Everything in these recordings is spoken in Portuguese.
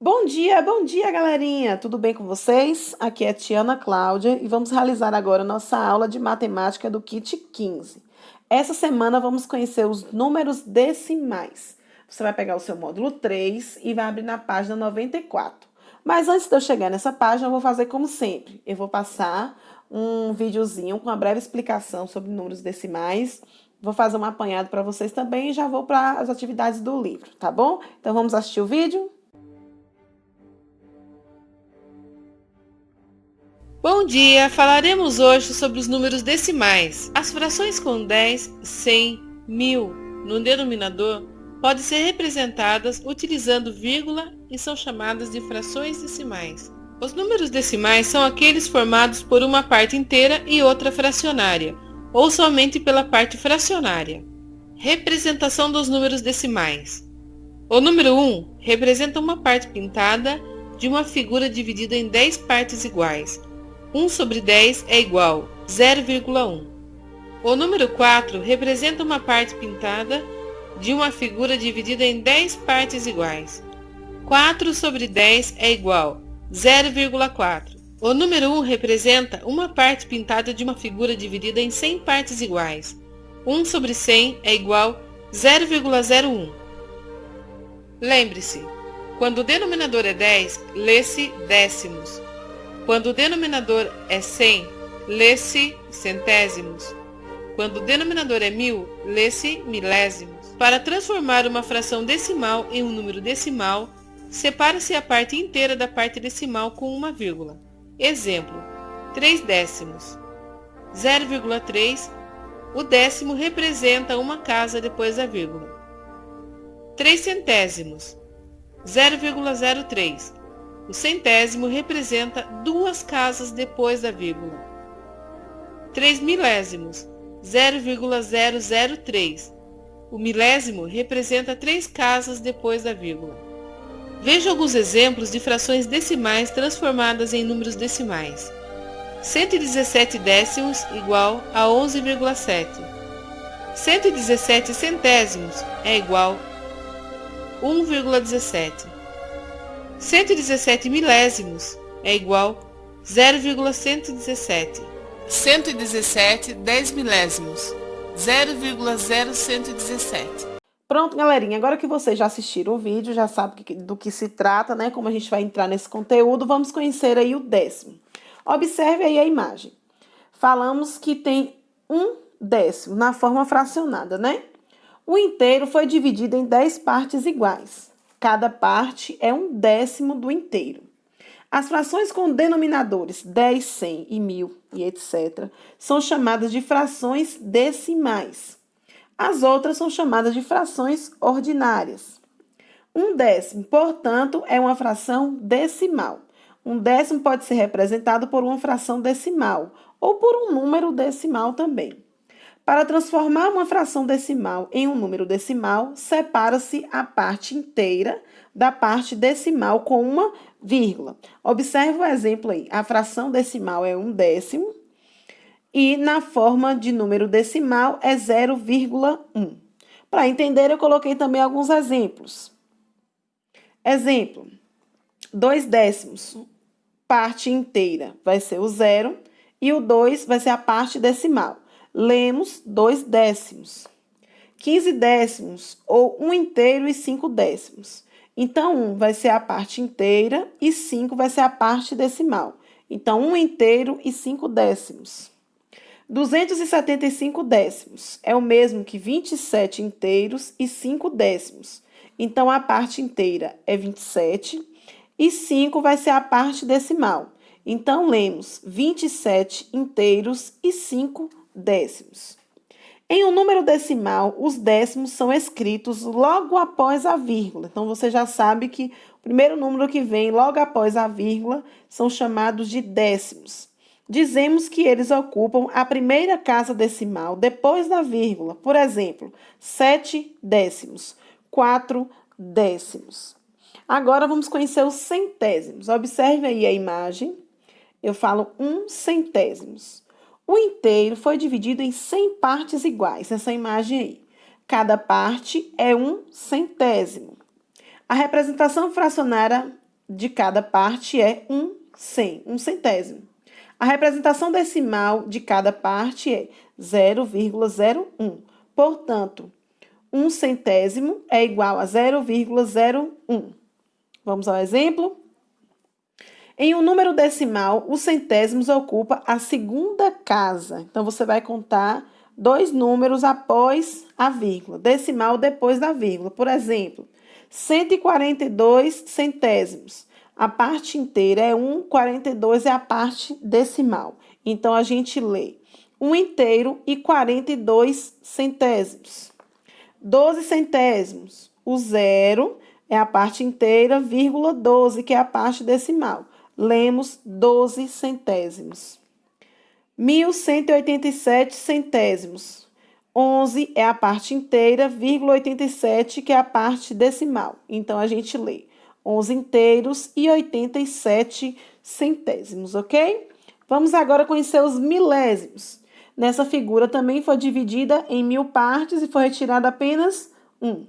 Bom dia, galerinha! Tudo bem com vocês? Aqui é a Tiana Cláudia e vamos realizar agora nossa aula de matemática do Kit 15. Essa semana vamos conhecer os números decimais. Você vai pegar o seu módulo 3 e vai abrir na página 94. Mas antes de eu chegar nessa página, eu vou fazer como sempre. Eu vou passar um videozinho com uma breve explicação sobre números decimais. Vou fazer um apanhado para vocês também e já vou para as atividades do livro, tá bom? Então vamos assistir o vídeo? Bom dia! Falaremos hoje sobre os números decimais. As frações com 10, 100, 1000 no denominador podem ser representadas utilizando vírgula e são chamadas de frações decimais. Os números decimais são aqueles formados por uma parte inteira e outra fracionária, ou somente pela parte fracionária. Representação dos números decimais. O número 1 representa uma parte pintada de uma figura dividida em 10 partes iguais. 1 sobre 10 é igual a 0,1. O número 4 representa uma parte pintada de uma figura dividida em 10 partes iguais. 4 sobre 10 é igual a 0,4. O número 1 representa uma parte pintada de uma figura dividida em 100 partes iguais. 1 sobre 100 é igual a 0,01. Lembre-se, quando o denominador é 10, lê-se décimos. Quando o denominador é 100, lê-se centésimos. Quando o denominador é 1000, lê-se milésimos. Para transformar uma fração decimal em um número decimal, separa-se a parte inteira da parte decimal com uma vírgula. Exemplo, 3 décimos. 0,3, o décimo representa uma casa depois da vírgula. 3 centésimos. 0,03. O centésimo representa 2 casas depois da vírgula. 3 milésimos, 0,003. O milésimo representa 3 casas depois da vírgula. Veja alguns exemplos de frações decimais transformadas em números decimais. 117 décimos igual a 11,7. 117 centésimos é igual a 1,17. 117 milésimos é igual a 0,117. 117 10 milésimos, 0,0117. Pronto, galerinha, agora que vocês já assistiram o vídeo, já sabem do que se trata, né? Como a gente vai entrar nesse conteúdo, vamos conhecer aí o décimo. Observe aí a imagem. Falamos que tem um décimo na forma fracionada, né? O inteiro foi dividido em 10 partes iguais. Cada parte é um décimo do inteiro. As frações com denominadores 10, 100 e 1000 e etc. são chamadas de frações decimais. As outras são chamadas de frações ordinárias. Um décimo, portanto, é uma fração decimal. Um décimo pode ser representado por uma fração decimal ou por um número decimal também. Para transformar uma fração decimal em um número decimal, separa-se a parte inteira da parte decimal com uma vírgula. Observe o exemplo aí. A fração decimal é um décimo e na forma de número decimal é 0,1. Para entender, eu coloquei também alguns exemplos. Exemplo, 2 décimos, parte inteira vai ser o 0 e o 2 vai ser a parte decimal. Lemos 2 décimos. 15 décimos, ou 1 inteiro e 5 décimos. Então, 1 vai ser a parte inteira e 5 vai ser a parte decimal. Então, 1 inteiro e 5 décimos. 275 décimos é o mesmo que 27 inteiros e 5 décimos. Então, a parte inteira é 27 e 5 vai ser a parte decimal. Então, lemos 27 inteiros e 5 décimos. Em um número decimal, os décimos são escritos logo após a vírgula. Então, você já sabe que o primeiro número que vem logo após a vírgula são chamados de décimos. Dizemos que eles ocupam a primeira casa decimal depois da vírgula. Por exemplo, 7 décimos, 4 décimos. Agora, vamos conhecer os centésimos. Observe aí a imagem. Eu falo 1 centésimos. O inteiro foi dividido em 100 partes iguais, essa imagem aí. Cada parte é um centésimo. A representação fracionária de cada parte é um centésimo. A representação decimal de cada parte é 0,01. Portanto, um centésimo é igual a 0,01. Vamos ao exemplo? Em um número decimal, os centésimos ocupa a segunda casa. Então, você vai contar 2 números após a vírgula, decimal depois da vírgula. Por exemplo, 142 centésimos. A parte inteira é 1, 42 é a parte decimal. Então, a gente lê 1 inteiro e 42 centésimos. 12 centésimos. O zero é a parte inteira, vírgula 12, que é a parte decimal. Lemos 12 centésimos. 1.187 centésimos. 11 é a parte inteira, vírgula 87, que é a parte decimal. Então, a gente lê 11 inteiros e 87 centésimos, ok? Vamos agora conhecer os milésimos. Nessa figura também foi dividida em 1.000 partes e foi retirada apenas 1.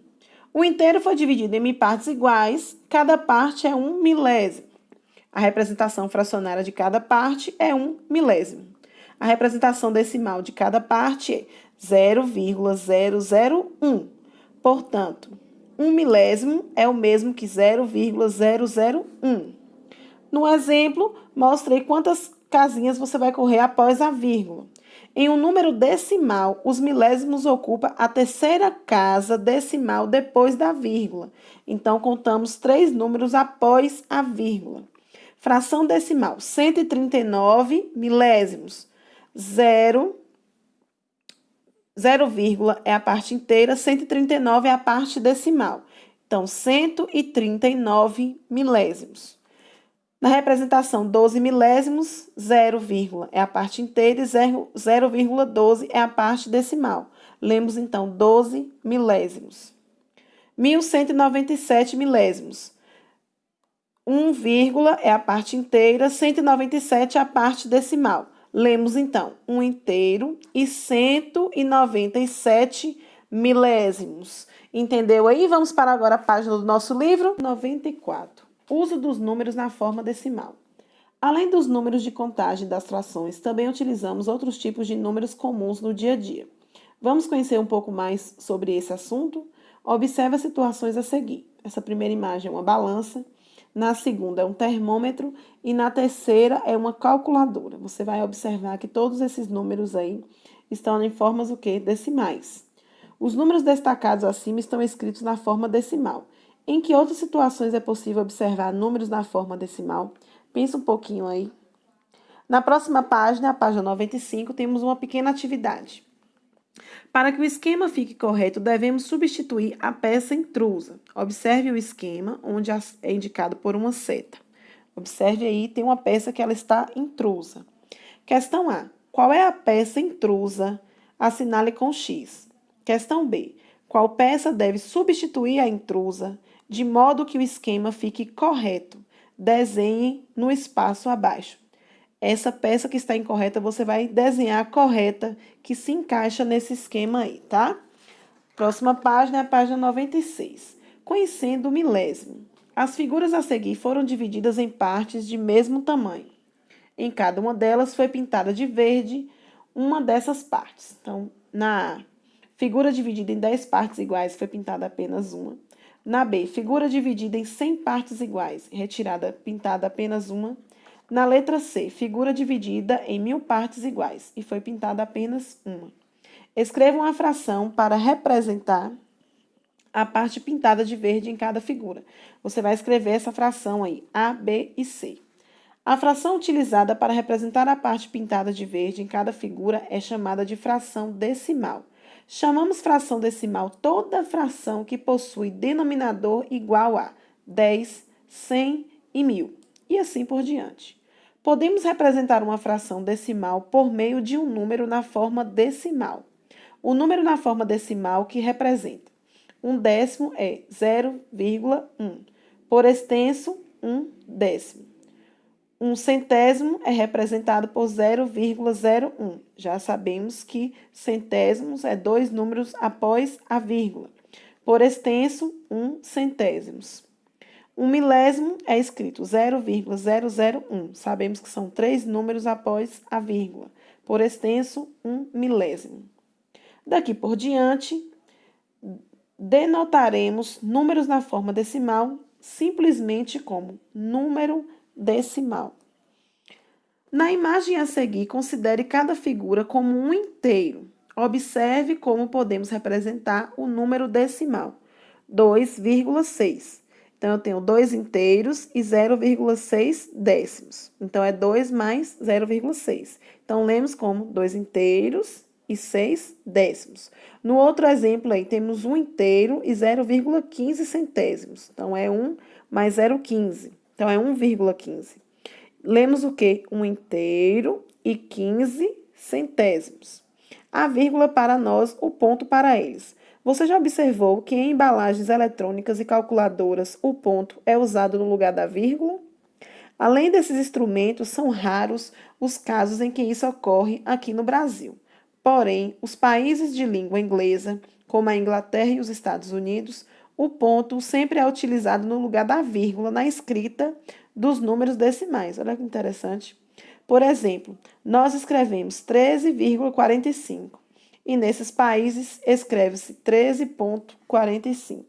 O inteiro foi dividido em 1.000 partes iguais, cada parte é 1 milésimo. A representação fracionária de cada parte é 1 milésimo. A representação decimal de cada parte é 0,001. Portanto, 1 milésimo é o mesmo que 0,001. No exemplo, mostrei quantas casinhas você vai correr após a vírgula. Em um número decimal, os milésimos ocupam a terceira casa decimal depois da vírgula. Então, contamos 3 números após a vírgula. Fração decimal, 139 milésimos. 0, é a parte inteira, 139 é a parte decimal. Então, 139 milésimos. Na representação 12 milésimos, 0, é a parte inteira e 0,12 é a parte decimal. Lemos, então, 12 milésimos. 1.197 milésimos. 1, é a parte inteira, 197 é a parte decimal. Lemos, então, 1 inteiro e 197 milésimos. Entendeu aí? Vamos para agora a página do nosso livro. 94. Uso dos números na forma decimal. Além dos números de contagem das frações, também utilizamos outros tipos de números comuns no dia a dia. Vamos conhecer um pouco mais sobre esse assunto? Observe as situações a seguir. Essa primeira imagem é uma balança. Na segunda é um termômetro e na terceira é uma calculadora. Você vai observar que todos esses números aí estão em formas o quê? Decimais. Os números destacados acima estão escritos na forma decimal. Em que outras situações é possível observar números na forma decimal? Pensa um pouquinho aí. Na próxima página, a página 95, temos uma pequena atividade. Para que o esquema fique correto, devemos substituir a peça intrusa. Observe o esquema, onde é indicado por uma seta. Observe aí, tem uma peça que ela está intrusa. Questão A. Qual é a peça intrusa? Assinale com X. Questão B. Qual peça deve substituir a intrusa, de modo que o esquema fique correto? Desenhe no espaço abaixo. Essa peça que está incorreta, você vai desenhar a correta, que se encaixa nesse esquema aí, tá? Próxima página é a página 96. Conhecendo o milésimo. As figuras a seguir foram divididas em partes de mesmo tamanho. Em cada uma delas foi pintada de verde uma dessas partes. Então, na A, figura dividida em 10 partes iguais, foi pintada apenas uma. Na B, figura dividida em 100 partes iguais, pintada apenas uma. Na letra C, figura dividida em 1.000 partes iguais e foi pintada apenas uma. Escreva uma fração para representar a parte pintada de verde em cada figura. Você vai escrever essa fração aí, A, B e C. A fração utilizada para representar a parte pintada de verde em cada figura é chamada de fração decimal. Chamamos fração decimal toda fração que possui denominador igual a 10, 100 e 1.000. E assim por diante. Podemos representar uma fração decimal por meio de um número na forma decimal. O número na forma decimal que representa 1/10 é 0,1. Por extenso, 1/10. 1/100 é representado por 0,01. Já sabemos que centésimos é 2 números após a vírgula. Por extenso, 1/100. Um milésimo é escrito 0,001. Sabemos que são 3 números após a vírgula. Por extenso, um milésimo. Daqui por diante, denotaremos números na forma decimal simplesmente como número decimal. Na imagem a seguir, considere cada figura como um inteiro. Observe como podemos representar o número decimal. 2,6. Então, eu tenho 2 inteiros e 0,6 décimos. Então, é 2 mais 0,6. Então, lemos como 2 inteiros e 6 décimos. No outro exemplo aí, temos 1 inteiro e 0,15 centésimos. Então, é 1 mais 0,15. Então, é 1,15. Lemos o quê? 1 inteiro e 15 centésimos. A vírgula para nós, o ponto para eles. Você já observou que em embalagens eletrônicas e calculadoras o ponto é usado no lugar da vírgula? Além desses instrumentos, são raros os casos em que isso ocorre aqui no Brasil. Porém, os países de língua inglesa, como a Inglaterra e os Estados Unidos, o ponto sempre é utilizado no lugar da vírgula na escrita dos números decimais. Olha que interessante. Por exemplo, nós escrevemos 13,45 e nesses países escreve-se 13,45.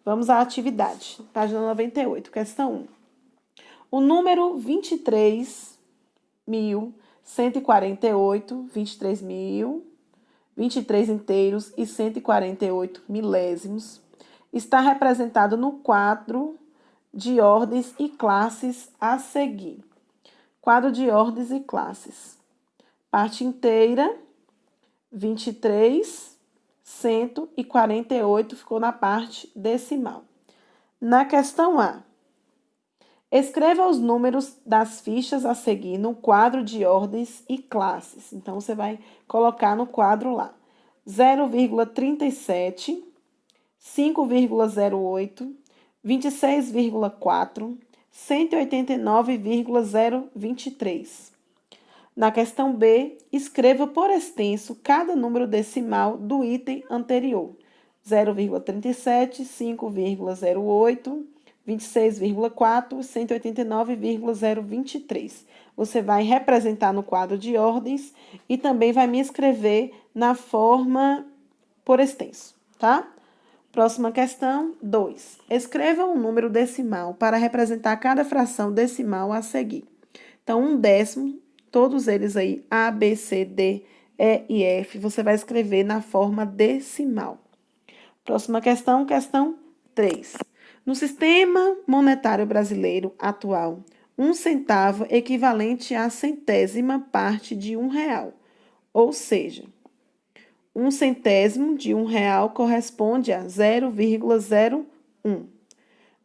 Vamos à atividade. Página 98, questão 1. O número 23.148, 23 inteiros e 148 milésimos, está representado no quadro de ordens e classes a seguir. Quadro de ordens e classes. Parte inteira, 23, 148 ficou na parte decimal. Na questão A, escreva os números das fichas a seguir no quadro de ordens e classes. Então, você vai colocar no quadro lá. 0,37, 5,08, 26,4, 189,023. Na questão B, escreva por extenso cada número decimal do item anterior. 0,37, 5,08, 26,4, 189,023. Você vai representar no quadro de ordens e também vai me escrever na forma por extenso, tá? Próxima questão, 2. Escreva um número decimal para representar cada fração decimal a seguir. Então, 1/10, todos eles aí, A, B, C, D, E e F, você vai escrever na forma decimal. Próxima questão, questão 3. No sistema monetário brasileiro atual, 1 centavo equivalente à centésima parte de R$1, ou seja, 1 centésimo de R$1 corresponde a 0,01.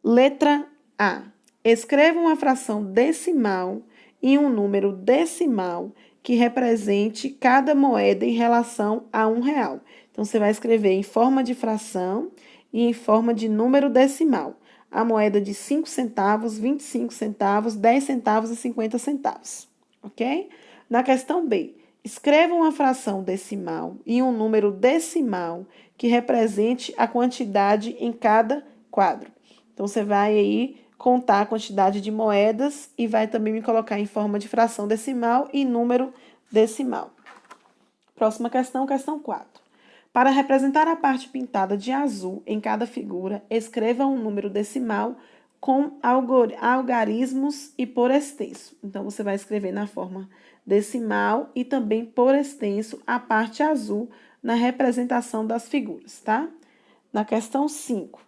Letra A. Escreva uma fração decimal e um número decimal que represente cada moeda em relação a R$1. Então, você vai escrever em forma de fração e em forma de número decimal. A moeda de 5 centavos, 25 centavos, 10 centavos e 50 centavos. Ok? Na questão B, escreva uma fração decimal e um número decimal que represente a quantidade em cada quadro. Então, você vai aí contar a quantidade de moedas e vai também me colocar em forma de fração decimal e número decimal. Próxima questão, questão 4. Para representar a parte pintada de azul em cada figura, escreva um número decimal com algarismos e por extenso. Então, você vai escrever na forma decimal e também por extenso a parte azul na representação das figuras, tá? Na questão 5.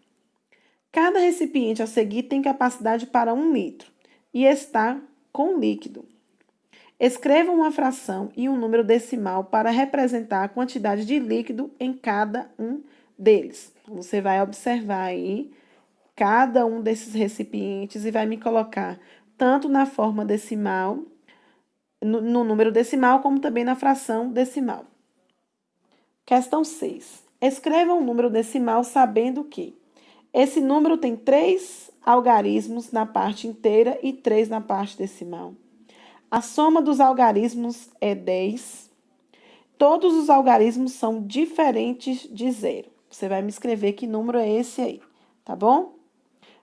Cada recipiente a seguir tem capacidade para 1 litro e está com líquido. Escreva uma fração e um número decimal para representar a quantidade de líquido em cada um deles. Você vai observar aí cada um desses recipientes e vai me colocar tanto na forma decimal, no número decimal, como também na fração decimal. Questão 6. Escreva um número decimal sabendo que esse número tem 3 algarismos na parte inteira e 3 na parte decimal. A soma dos algarismos é 10. Todos os algarismos são diferentes de 0. Você vai me escrever que número é esse aí, tá bom?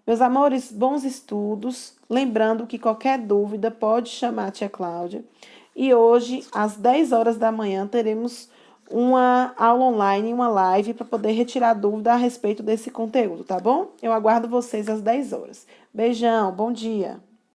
Meus amores, bons estudos. Lembrando que qualquer dúvida pode chamar a tia Cláudia. E hoje, às 10 horas da manhã, teremos uma aula online, uma live, para poder retirar dúvida a respeito desse conteúdo, tá bom? Eu aguardo vocês às 10 horas. Beijão, bom dia.